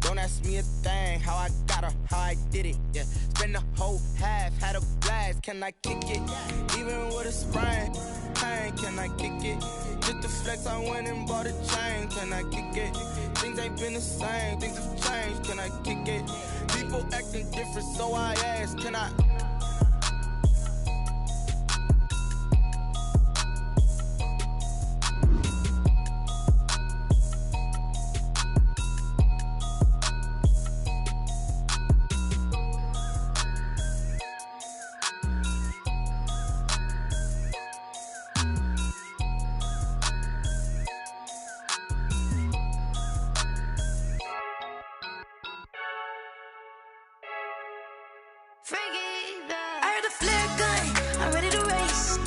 Don't ask me a thing, how I got her, how I did it, yeah. Spend the whole half, had a blast, can I kick it? Even with a sprain, pain, can I kick it? Just the flex, I went and bought a chain, can I kick it? Things ain't been the same, things have changed, can I kick it? People acting different, so I ask, can I? I heard the flare gun, I'm ready to race.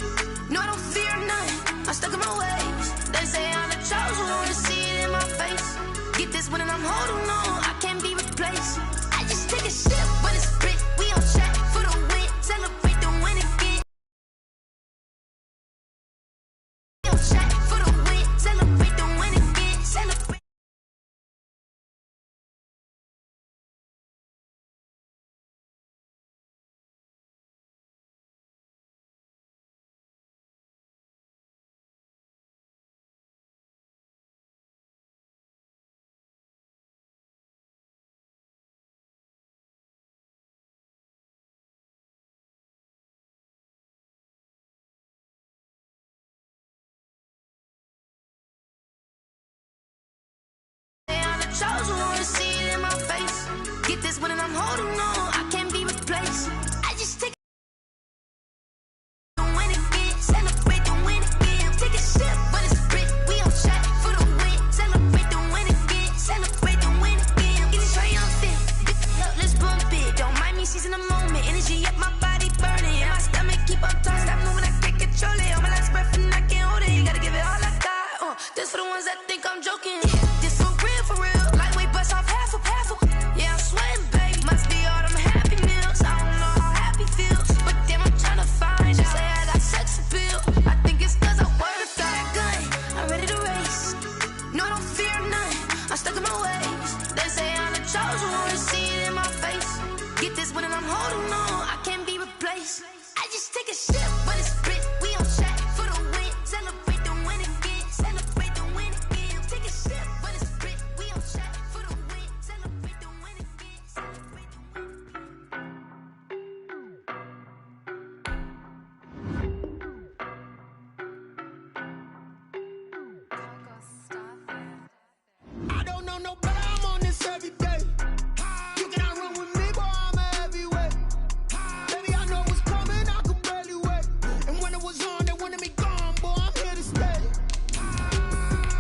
No, I don't fear none, I'm stuck in my ways. They say I'm the chosen one, to see it in my face. Get this one and I'm holding on, I can't be replaced. I just take a sip, but it's split. We on track for the win, celebrate the win again. We on track for the win, celebrate the win again. Celebrate. Chosen one, to see it in my face. Get this one and I'm holding on, I can't be replaced. I just take the win again, celebrate the win again. Take a sip, but it's split. We on track for the win, celebrate the win again, celebrate the win again. Get it triumphant, let's bump it. Don't mind me seizing the moment, energy up my body burning. My stomach keep up tight, stop moving, I can't control it. On my last breath and I can't hold it. You gotta give it all I got. This for the ones that think I'm joking. This for real, for real. Off half a, yeah, I'm sweating, babe. Must be all them happy meals. I don't know how happy feels, but damn, I'm trying to find. Just say I got sex appeal. I think it's cause I wear the fire gun. I'm ready to race. No, I don't fear none. I'm stuck in my ways. They say I'm the chosen one, to see it in my face. Get this one and I'm holding on, I can't be replaced. I just take a sip, but it's split. We on track for the win. Celebrate the win again. Celebrate the win again. Take a sip, but it's split. We on track. I don't know no better, I'm on this every day. You cannot run with me, boy, I'm a heavyweight. Baby, I know what's coming, I could barely wait. And when it was on, they wanted me gone, boy, I'm here to stay.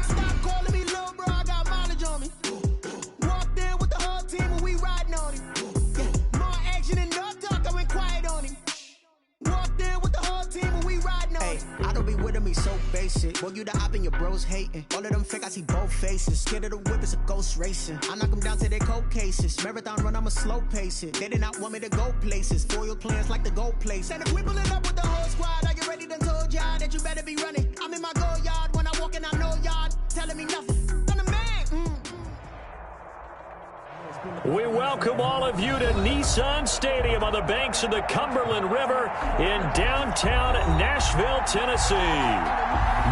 Stop calling me little bro, I got mileage on me. Walked in with the whole team and we riding on him. More action and no talk, I went quiet on him. Walked in with the whole team and we riding on him. I don't be with him, he's so basic. Boy, you the op and your bros hating. All of them fake, I see both faces. Scared of the whip, it's a ghost racing. I knock them down to their cold cases. Marathon run, I'ma slow pace it. They did not want me to go places. Foil plans like the gold place. And if we pulling up with the whole squad, are you ready? Done told y'all that you better be running. I'm in my go yard when I walk in, I know y'all telling me nothing. I'm the man. We welcome all of you to Nissan Stadium on the banks of the Cumberland River in downtown Nashville, Tennessee.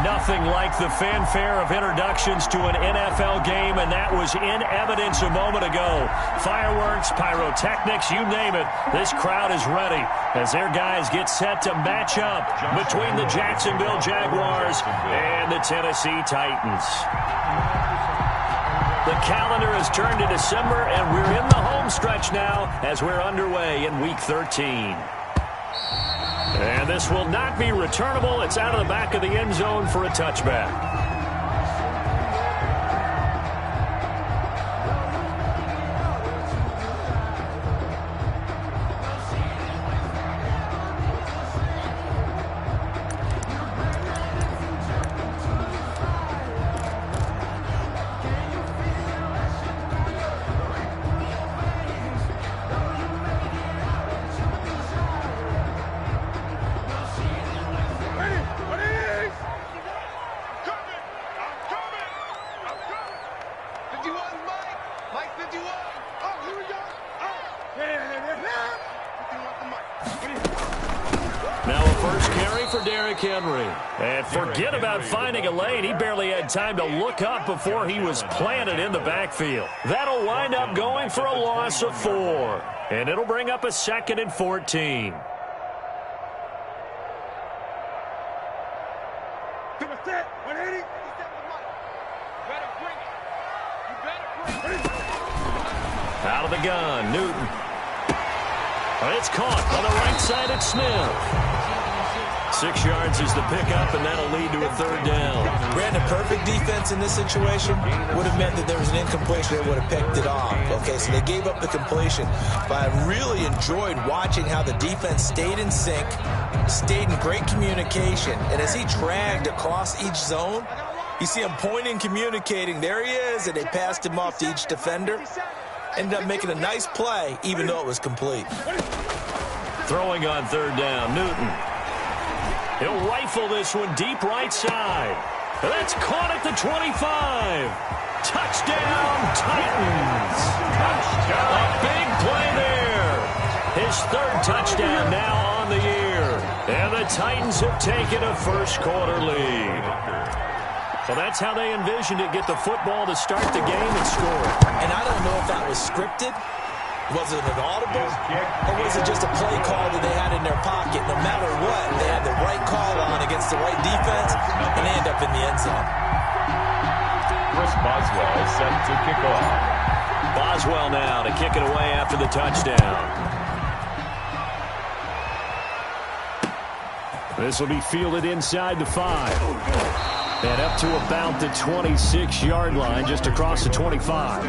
Nothing like the fanfare of introductions to an NFL game, and that was in evidence a moment ago. Fireworks, pyrotechnics, you name it, this crowd is ready as their guys get set to match up between the Jacksonville Jaguars and the Tennessee Titans. The calendar has turned to December, and we're in the home stretch now as we're underway in Week 13. And this will not be returnable. It's out of the back of the end zone for a touchback. for Derrick Henry. And forget about finding a lane. He barely had time to look up before he was planted in the backfield. That'll wind up going for a loss of 4. And it'll bring up a 2nd and 14. Out of the gun, Newton. It's caught on the right side at Smith. 6 yards is the pickup, and that'll lead to a 3rd down. Brandon, perfect defense in this situation would have meant that there was an incompletion. They would have picked it off. Okay, so they gave up the completion. But I really enjoyed watching how the defense stayed in sync, stayed in great communication. And as he dragged across each zone, you see him pointing, communicating. There he is, and they passed him off to each defender. Ended up making a nice play, even though it was complete. Throwing on 3rd down, Newton. He'll rifle this one deep right side. And that's caught at the 25. Touchdown, Titans. A big play there. His 3rd touchdown now on the year. And the Titans have taken a first-quarter lead. So that's how they envisioned it, get the football to start the game and score. And I don't know if that was scripted. Was it an audible? Or was it just a play call that they had in their pocket? No matter what, they had the right call on against the right defense, and they end up in the end zone. Chris Boswell is set to kick off. Boswell now to kick it away after the touchdown. This will be fielded inside the 5. And up to about the 26-yard line, just across the 25.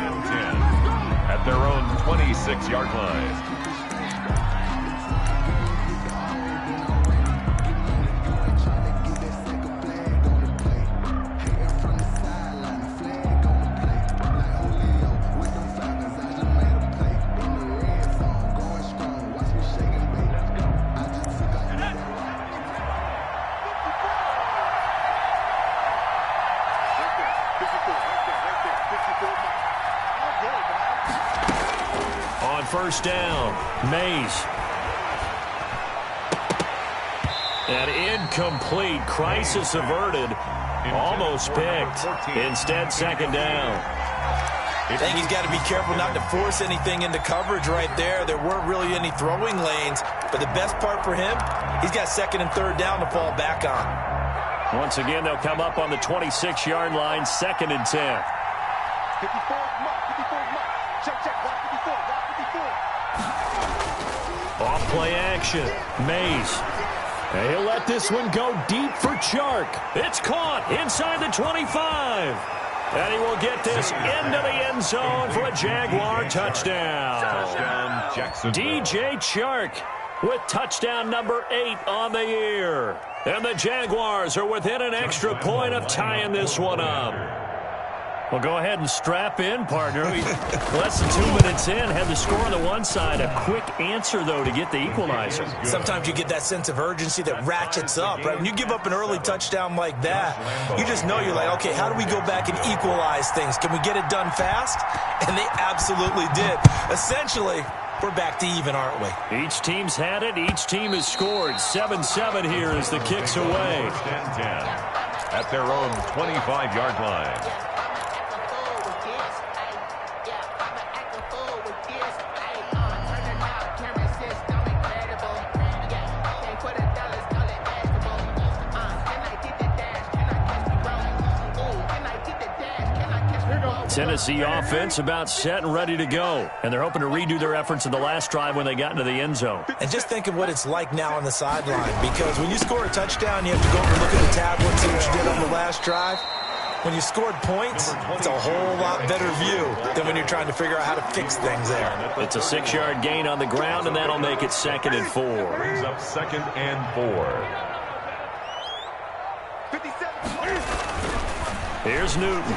At their own 26-yard line. First down, Mays. An incomplete, crisis averted, almost picked. Instead, 2nd down. I think he's got to be careful not to force anything into coverage right there. There weren't really any throwing lanes, but the best part for him, he's got 2nd and 3rd down to fall back on. Once again, they'll come up on the 26-yard line, 2nd and 10. 54, check, block 54, block 54. Off play action, Mays. And he'll let this one go deep for Chark. It's caught inside the 25. And he will get this into the end zone for a Jaguar touchdown. DJ Chark with touchdown number 8 on the year. And the Jaguars are within an extra point of tying this one up. Well, go ahead and strap in, partner. Less than 2 minutes in, had the score on the one side. A quick answer, though, to get the equalizer. Sometimes you get that sense of urgency that ratchets up, right? When you give up an early touchdown like that, you just know you're like, okay, how do we go back and equalize things? Can we get it done fast? And they absolutely did. Essentially, we're back to even, aren't we? Each team's had it. Each team has scored. 7-7 here as the kick's away. 10-10 at their own 25-yard line. Tennessee offense about set and ready to go. And they're hoping to redo their efforts in the last drive when they got into the end zone. And just think of what it's like now on the sideline. Because when you score a touchdown, you have to go over and look at the tablet and see what you did on the last drive. When you scored points, it's a whole lot better view than when you're trying to figure out how to fix things there. It's a 6-yard gain on the ground, and that'll make it 2nd and 4. Brings up 2nd and 4. Here's Newton.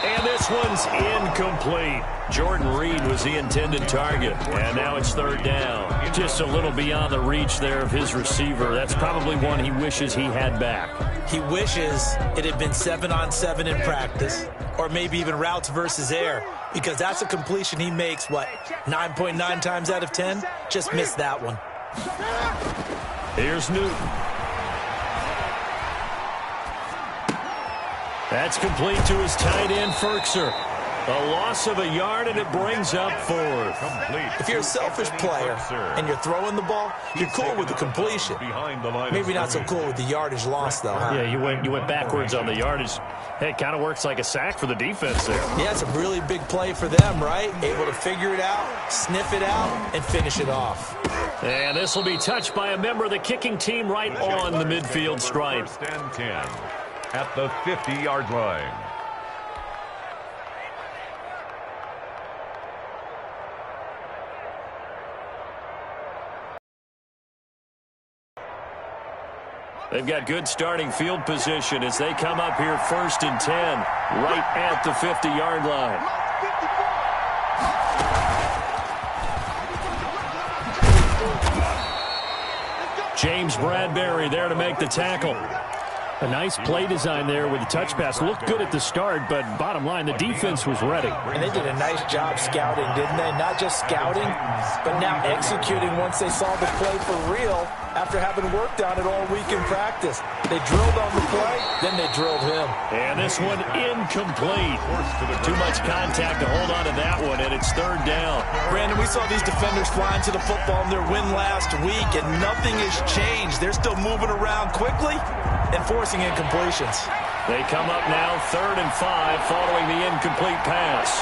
And this one's incomplete. Jordan Reed was the intended target. And now it's 3rd down. Just a little beyond the reach there of his receiver. That's probably one he wishes he had back. He wishes it had been 7-on-7 in practice. Or maybe even routes versus air. Because that's a completion he makes, 9.9 times out of 10? Just missed that one. Here's Newton. That's complete to his tight end, Ferkser. A loss of a yard, and it brings up fourth. If you're a selfish player and you're throwing the ball, you're cool with the completion. Maybe not so cool with the yardage loss, though, huh? Yeah, you went backwards on the yardage. Hey, it kind of works like a sack for the defense there. Yeah, it's a really big play for them, right? Able to figure it out, sniff it out, and finish it off. And this will be touched by a member of the kicking team right on the midfield stripe. First and 10 at the 50-yard line. They've got good starting field position as they come up here first and 10, right at the 50-yard line. James Bradbury there to make the tackle. A nice play design there with the touch pass. Looked good at the start, but bottom line, the defense was ready. And they did a nice job scouting, didn't they? Not just scouting, but now executing once they saw the play for real after having worked on it all week in practice. They drilled on the play, then they drilled him. And this one incomplete. Too much contact to hold on to that one, and it's third down. Brandon, we saw these defenders flying to the football in their win last week, and nothing has changed. They're still moving around quickly and forcing incompletions. They come up now, 3rd and 5, following the incomplete pass.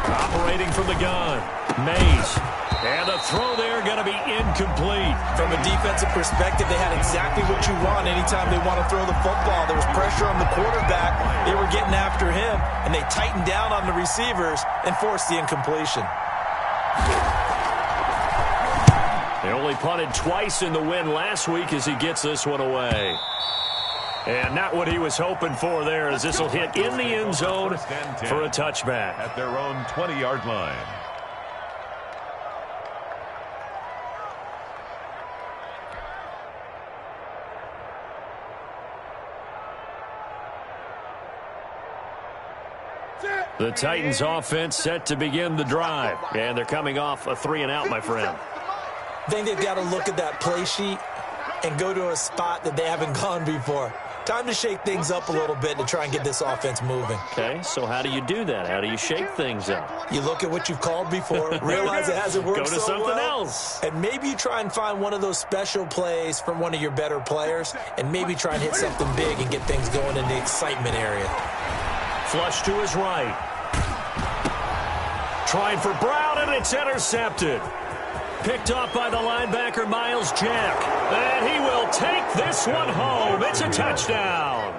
Operating from the gun, Mays. And the throw there going to be incomplete. From a defensive perspective, they had exactly what you want anytime they want to throw the football. There was pressure on the quarterback. They were getting after him, and they tightened down on the receivers and forced the incompletion. They only punted twice in the win last week as he gets this one away. And not what he was hoping for there, as this will hit in the end zone for a touchback. At their own 20-yard line. The Titans offense set to begin the drive. And they're coming off a 3-and-out, my friend. I think they've got to look at that play sheet and go to a spot that they haven't gone before. Time to shake things up a little bit to try and get this offense moving. Okay, so how do you do that? How do you shake things up? You look at what you've called before, realize it hasn't worked so well. Go to something else. And maybe you try and find one of those special plays from one of your better players, and maybe try and hit something big and get things going in the excitement area. Flush to his right. Trying for Brown, and it's intercepted. Picked off by the linebacker, Miles Jack. And he will take this one home. It's a touchdown.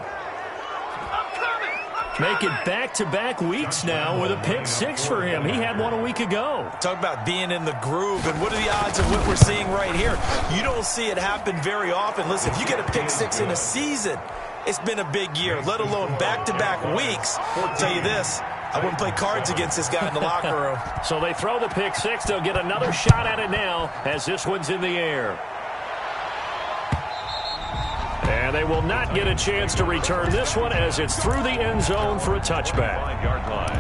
Make it back-to-back weeks now with a pick six for him. He had one a week ago. Talk about being in the groove, and what are the odds of what we're seeing right here? You don't see it happen very often. Listen, if you get a pick six in a season, it's been a big year, let alone back-to-back weeks. I'll tell you this, I wouldn't play cards against this guy in the locker room. So they throw the pick six. They'll get another shot at it now as this one's in the air. And they will not get a chance to return this one as it's through the end zone for a touchback. 5-yard line.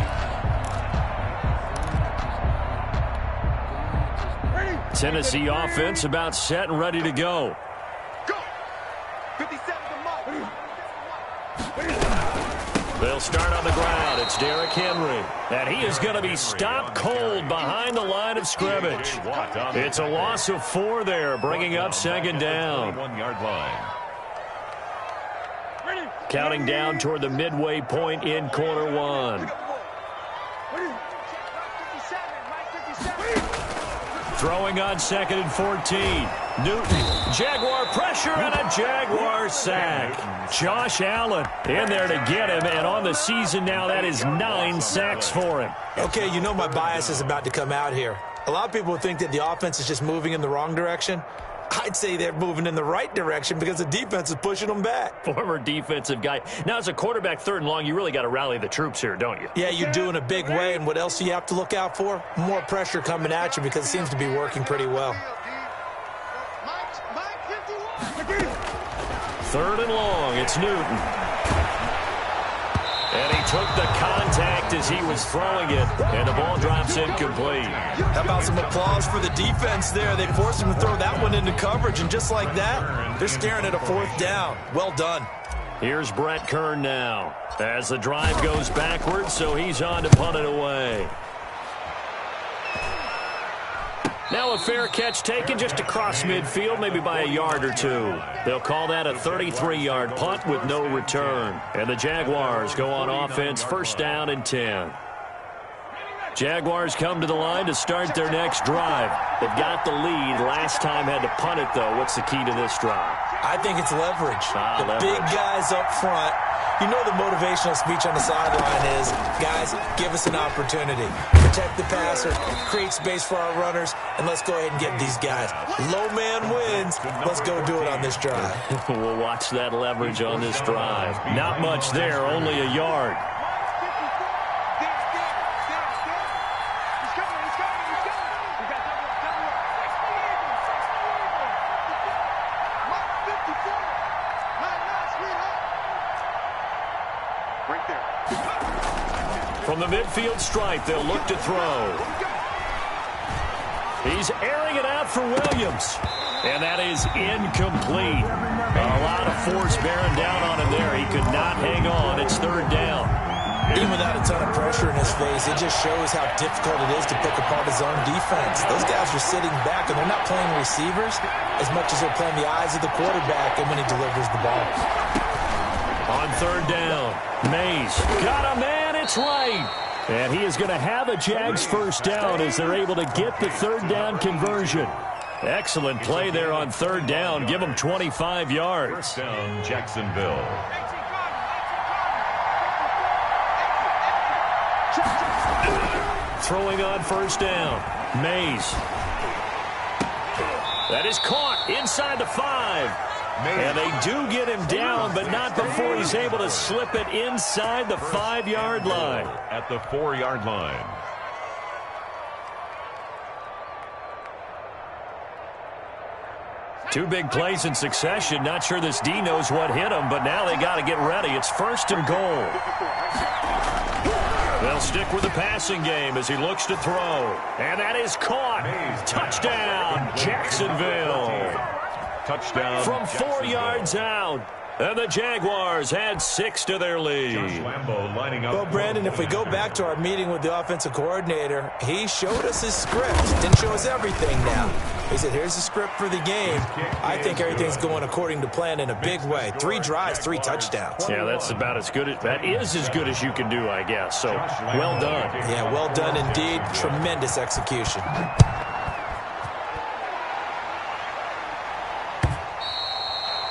Tennessee offense about set and ready to go. Go! 57 to mark. They'll start on the ground. It's Derrick Henry. And he is going to be stopped cold behind the line of scrimmage. It's a loss of 4 there, bringing up second down. 1-yard line. Counting down toward the midway point in quarter one. Throwing on 2nd and 14. Newton, Jaguar pressure and a Jaguar sack. Josh Allen in there to get him, and on the season now, that is 9 sacks for him. Okay, you know my bias is about to come out here. A lot of people think that the offense is just moving in the wrong direction. I'd say they're moving in the right direction because the defense is pushing them back. Former defensive guy. Now, as a quarterback 3rd and long, you really got to rally the troops here, don't you? Yeah, you do in a big way, and what else do you have to look out for? More pressure coming at you because it seems to be working pretty well. 3rd and long, it's Newton. And he took the contact as he was throwing it, and the ball drops incomplete. How about some applause for the defense there? They forced him to throw that one into coverage, and just like that, they're staring at a 4th down. Well done. Here's Brett Kern now as the drive goes backwards, so he's on to punt it away. Now a fair catch taken just across midfield, maybe by a yard or two. They'll call that a 33-yard punt with no return. And the Jaguars go on offense, 1st down and 10. Jaguars come to the line to start their next drive. They've got the lead. Last time had to punt it, though. What's the key to this drive? I think it's leverage. Leverage. Big guys up front. You know the motivational speech on the sideline is, guys, give us an opportunity. Protect the passer, create space for our runners, and let's go ahead and get these guys. Low man wins. Let's go do it on this drive. We'll watch that leverage on this drive. Not much there, only a yard. From the midfield stripe, they'll look to throw. He's airing it out for Williams. And that is incomplete. A lot of force bearing down on him there. He could not hang on. It's 3rd down. Even without a ton of pressure in his face, it just shows how difficult it is to pick apart his own defense. Those guys are sitting back, and they're not playing receivers as much as they're playing the eyes of the quarterback and when he delivers the ball. On 3rd down, Mays got a man. It's right. And he is going to have a Jags 1st down as they're able to get the 3rd down conversion. Excellent play there on 3rd down. Give them 25 yards. 1st down, Jacksonville. Throwing on 1st down, Mays. That is caught inside the 5. And they do get him down, but not before he's able to slip it inside the 5-yard line. At the 4-yard line. Two big plays in succession. Not sure this D knows what hit him, but now they got to get ready. It's 1st and goal. They'll stick with the passing game as he looks to throw. And that is caught. Touchdown, Jacksonville. Touchdown. From 4 yards out. And the Jaguars had 6 to their lead. Well, Brandon, if we go back to our meeting with the offensive coordinator, he showed us his script. Didn't show us everything now. He said, here's the script for the game. I think everything's going according to plan in a big way. 3 drives, 3 touchdowns. Yeah, that's about as good. That is as good as you can do, I guess. So, well done. Yeah, well done indeed. Tremendous execution.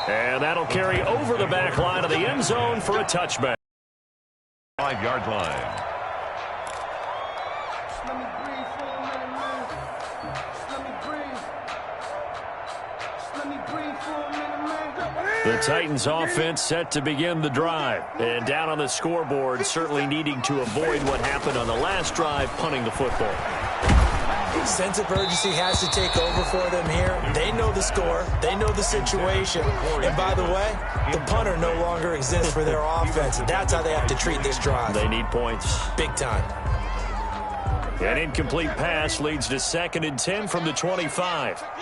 And that'll carry over the back line of the end zone for a touchback. 5-yard line. Let me breathe for a minute, man. Let me breathe. Let me breathe for a minute, man. The Titans offense set to begin the drive. And down on the scoreboard, certainly needing to avoid what happened on the last drive, punting the football. Sense of urgency has to take over for them here. They know the score. They know the situation. And by the way, the punter no longer exists for their offense. That's how they have to treat this drive. They need points. Big time. An incomplete pass leads to 2nd and 10 from the 25. 57's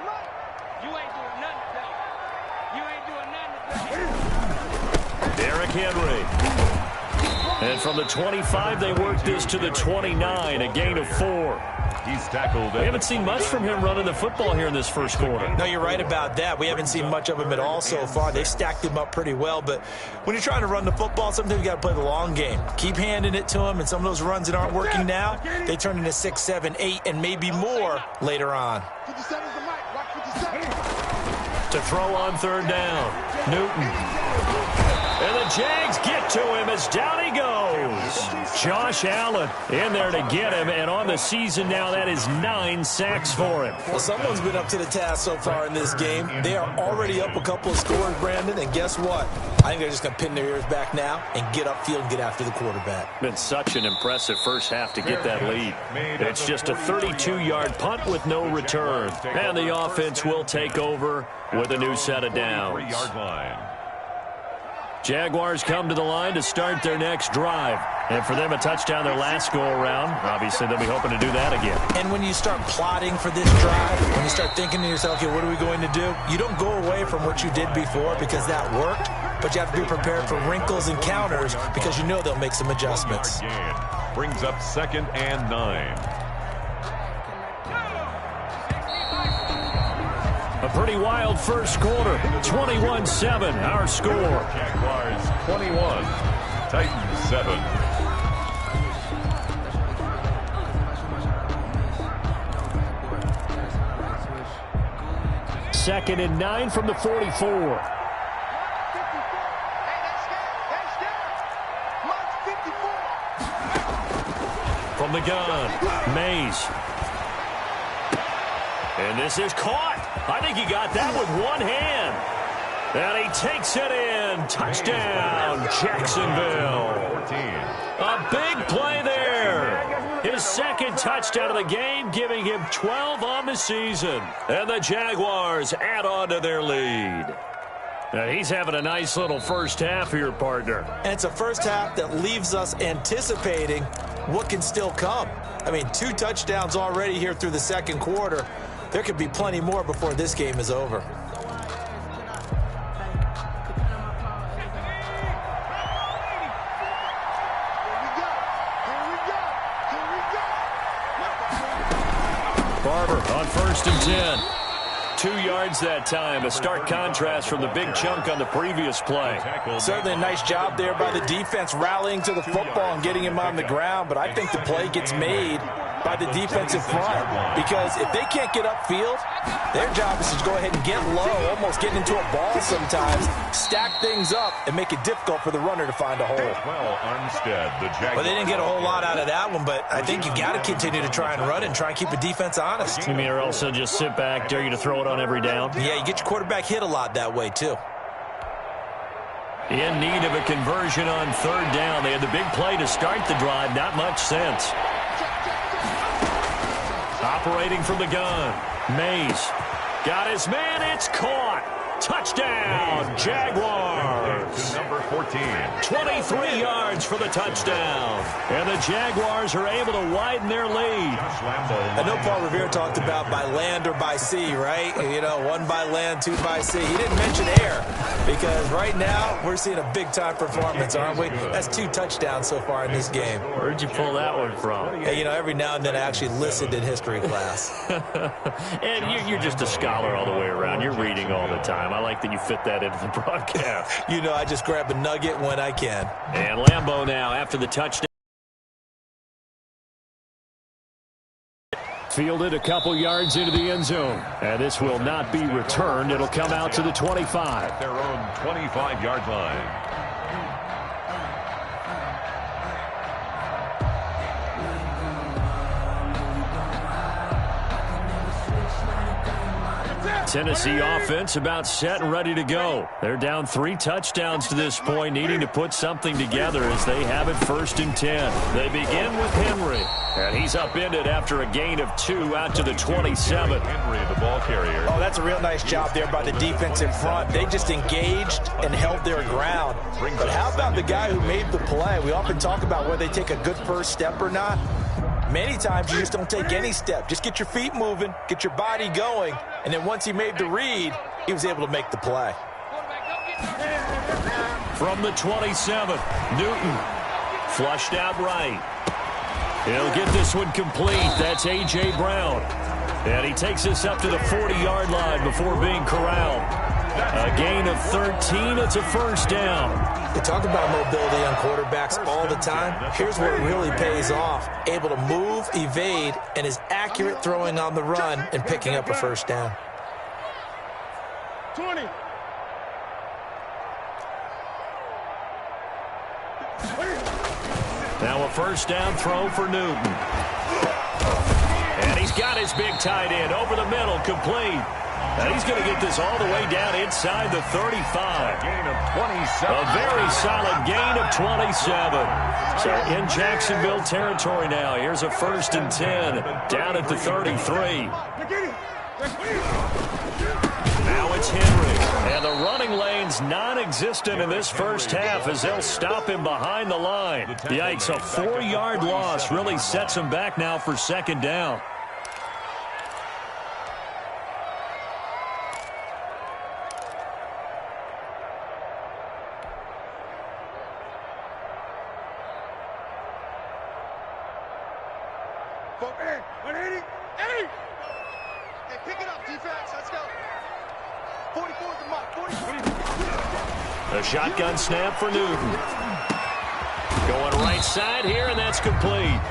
right. You ain't doing nothing today. Derrick Henry. And from the 25, they work this to the 29, a gain of 4. He's tackled. We haven't seen much from him running the football here in this first quarter. No, you're right about that. We haven't seen much of him at all so far. They've stacked him up pretty well, but when you're trying to run the football, sometimes you got to play the long game. Keep handing it to him, and some of those runs that aren't working now, they turn into 6, 7, 8, and maybe more later on. 57's the mic. Watch 57. To throw on 3rd down, Newton. And the Jags get to him as down he goes. Josh Allen in there to get him, and on the season now, that is 9 sacks for him. Well, someone's been up to the task so far in this game. They are already up a couple of scores, Brandon, and guess what? I think they're just going to pin their ears back now and get upfield and get after the quarterback. Been such an impressive first half to get that lead. It's just a 32-yard punt with no return, and the offense will take over with a new set of downs. 3-yard line. Jaguars come to the line to start their next drive. And for them, a touchdown their last go-around. Obviously, they'll be hoping to do that again. And when you start plotting for this drive, when you start thinking to yourself, okay, what are we going to do? You don't go away from what you did before because that worked, but you have to be prepared for wrinkles and counters because you know they'll make some adjustments. Brings up 2nd and 9. A pretty wild first quarter. 21-7, our score. Jaguars 21, Titans 7. Second and 9 from the 44. From the gun, Mays. And this is caught. I think he got that with one hand. And he takes it in. Touchdown, Jacksonville. 14. A big play there. His second touchdown of the game, giving him 12 on the season. And the Jaguars add on to their lead. Now he's having a nice little first half here, partner. And it's a first half that leaves us anticipating what can still come. I mean, 2 touchdowns already here through the second quarter. There could be plenty more before this game is over. Barber on 1st and 10. 2 yards that time. A stark contrast from the big chunk on the previous play. Certainly a nice job there by the defense rallying to the football and getting him on the ground, but I think the play gets made by the defensive front because if they can't get upfield, their job is to go ahead and get low, almost get into a ball sometimes, stack things up, and make it difficult for the runner to find a hole. Well, Armstead, the Jaguars. Well, they didn't get a whole lot out of that one, but I think you got to continue to try and run and try and keep the defense honest. You mean or also just sit back, dare you to throw it on every down? Yeah, you get your quarterback hit a lot that way, too. In need of a conversion on 3rd down. They had the big play to start the drive. Not much sense. Operating from the gun. Mays. Got his man. It's caught. Touchdown, Jaguars. Number 14. 23 yards for the touchdown. And the Jaguars are able to widen their lead. I know Paul Revere talked about by land or by sea, right? You know, 1 by land, 2 by sea. He didn't mention air because right now we're seeing a big-time performance, aren't we? That's 2 touchdowns so far in this game. Where'd you pull that one from? Hey, you know, every now and then I actually listened in history class. And you're just a scholar all the way around. You're reading all the time. I like that you fit that into the broadcast. You know, I just grab a nugget when I can. And Lambeau now after the touchdown. Fielded a couple yards into the end zone. And this will not be returned. It'll come out to the 25. Their own 25-yard line. Tennessee offense about set and ready to go. They're down 3 touchdowns to this point, needing to put something together as they have it 1st and 10. They begin with Henry, and he's upended after a gain of 2 out to the 27. Henry, the ball carrier. Oh, that's a real nice job there by the defense in front. They just engaged and held their ground. But how about the guy who made the play? We often talk about whether they take a good first step or not. Many times you just don't take any step. Just get your feet moving, get your body going, and then once he made the read, he was able to make the play. From the 27, Newton flushed out right. He'll get this one complete. That's A.J. Brown. And he takes this up to the 40-yard line before being corralled. A gain of 13. It's a 1st down. We talk about mobility on quarterbacks all the time. Here's where it really pays off. Able to move, evade, and is accurate throwing on the run and picking up a 1st down. 20. Now a 1st down throw for Newton. And he's got his big tight end over the middle, complete. And he's going to get this all the way down inside the 35. Gain of 27. A very solid gain of 27. So in Jacksonville territory now. Here's a 1st and 10 down at the 33. Now it's Henry. And the running lane's non-existent in this first half as they'll stop him behind the line. Yikes, a 4-yard loss really sets him back now for second down. A shotgun snap for Newton. Going right side here, and that's complete.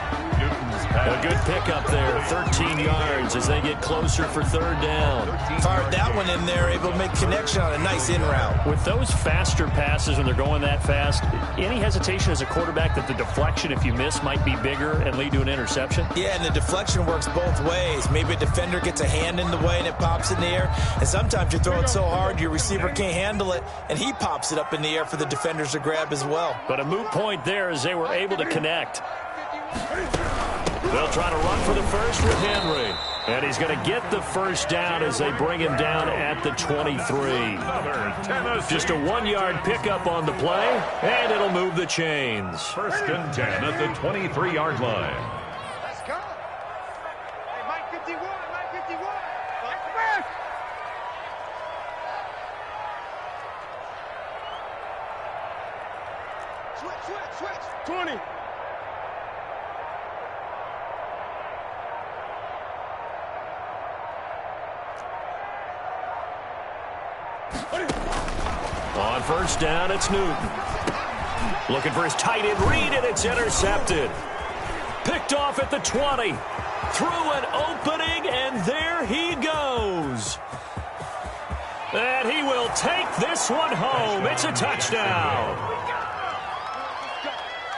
A good pickup there, 13 yards as they get closer for third down. Fired that one in there, able to make connection on a nice in route. With those faster passes when they're going that fast, any hesitation as a quarterback that the deflection, if you miss, might be bigger and lead to an interception? Yeah, and the deflection works both ways. Maybe a defender gets a hand in the way and it pops in the air, and sometimes you throw it so hard your receiver can't handle it, and he pops it up in the air for the defenders to grab as well. But a moot point there as they were able to connect. They'll try to run for the first with Henry. And he's going to get the first down as they bring him down at the 23. Just a 1-yard pickup on the play, and it'll move the chains. 1st and 10 at the 23-yard line. Let's go. Hey, Mike 51, Mike 51. Switch. 20. On first down, it's Newton. Looking for his tight end read, and it's intercepted. Picked off at the 20. Through an opening, and there he goes. And he will take this one home. It's a touchdown.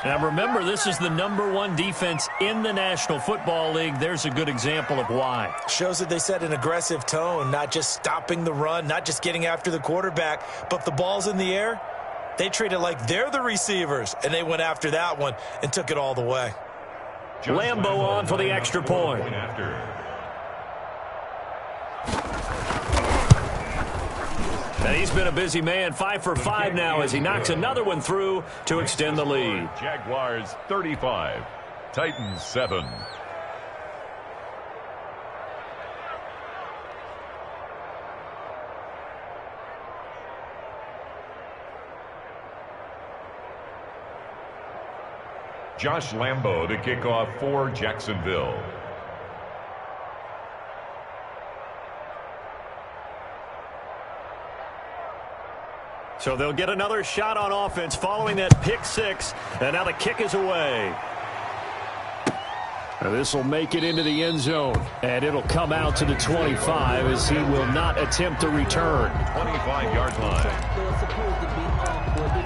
Now remember, this is the #1 defense in the National Football League. There's a good example of why. Shows that they set an aggressive tone, not just stopping the run, not just getting after the quarterback, but if the ball's in the air, they treat it like they're the receivers, and they went after that one and took it all the way. Lambo on for the extra point. And he's been a busy man, 5 for 5 now as he knocks another one through to extend the lead. Jaguars 35, Titans 7. Josh Lambo to kick off for Jacksonville. So they'll get another shot on offense following that pick 6, and now the kick is away. This will make it into the end zone, and it'll come out to the 25 as he will not attempt to return. 25-yard line. If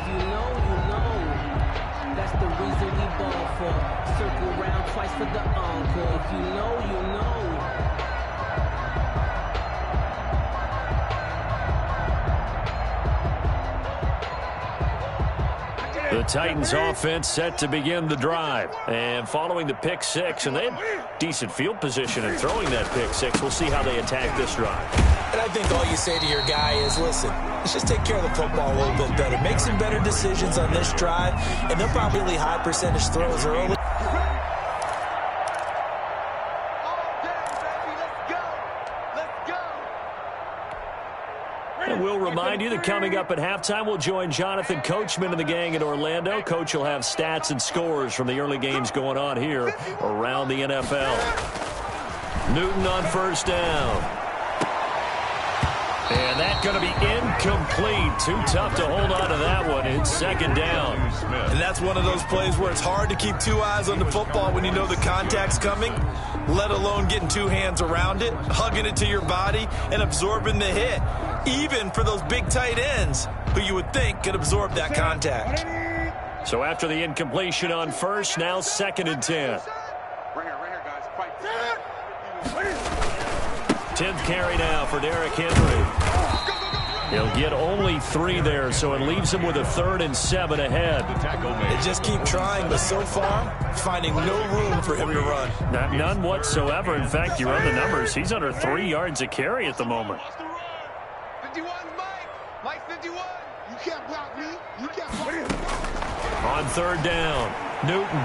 you know, you know. That's the reason we ball for. Circle round twice for the encore. If you know, you know. The Titans offense set to begin the drive. And following the pick 6, and they had decent field position in throwing that pick 6. We'll see how they attack this drive. And I think all you say to your guy is, listen, let's just take care of the football a little bit better. Make some better decisions on this drive, and they'll probably high percentage throws early. And we'll remind you that coming up at halftime, we'll join Jonathan Coachman and the gang in Orlando. Coach will have stats and scores from the early games going on here around the NFL. Newton on first down. And that's going to be incomplete. Too tough to hold on to that one. It's second down. And that's one of those plays where it's hard to keep two eyes on the football when you know the contact's coming, let alone getting two hands around it, hugging it to your body, and absorbing the hit. Even for those big tight ends who you would think could absorb that contact. So after the incompletion on first, now 2nd and 10. Right here, guys. Fight. 10th carry now for Derrick Henry. He'll get only 3 there, so it leaves him with a 3rd and 7 ahead. They just keep trying, but so far, finding no room for him to run. None whatsoever. In fact, you run the numbers. He's under 3 yards a carry at the moment. 51's Mike. You can't block me. You can't block me. On third down, Newton.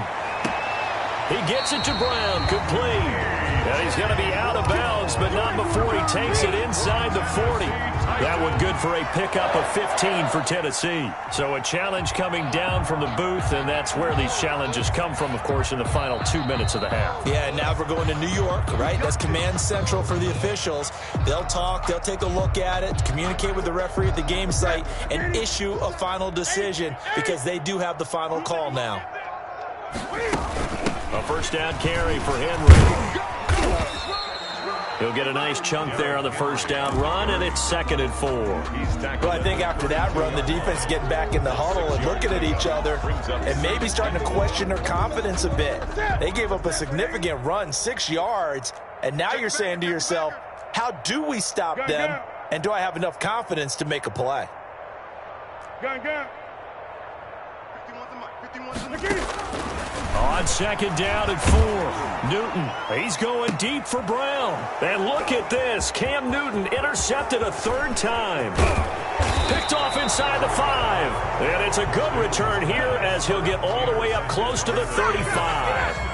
He gets it to Brown, complete. And he's going to be out of bounds, but not before he takes it inside the 40. That one good for a pickup of 15 for Tennessee. So a challenge coming down from the booth, and that's where these challenges come from, of course, in the final 2 minutes of the half. Yeah, now we're going to New York, right? That's command central for the officials. They'll talk, they'll take a look at it, communicate with the referee at the game site, and issue a final decision because they do have the final call now. A first down carry for Henry. He'll get a nice chunk there on the first down run, and it's 2nd and 4. Well, I think after that run, the defense is getting back in the huddle and looking at each other and maybe starting to question their confidence a bit. They gave up a significant run, 6 yards, and now you're saying to yourself, how do we stop them, and do I have enough confidence to make a play? On 2nd down and 4, Newton, he's going deep for Brown. And look at this, Cam Newton intercepted a 3rd time. Picked off inside the 5. And it's a good return here as he'll get all the way up close to the 35.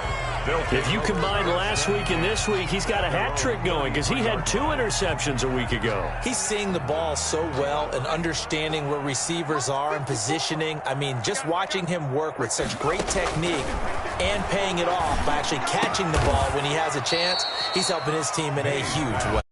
If you combine last week and this week, he's got a hat trick going because he had 2 interceptions a week ago. He's seeing the ball so well and understanding where receivers are and positioning. I mean, just watching him work with such great technique and paying it off by actually catching the ball when he has a chance, he's helping his team in a huge way.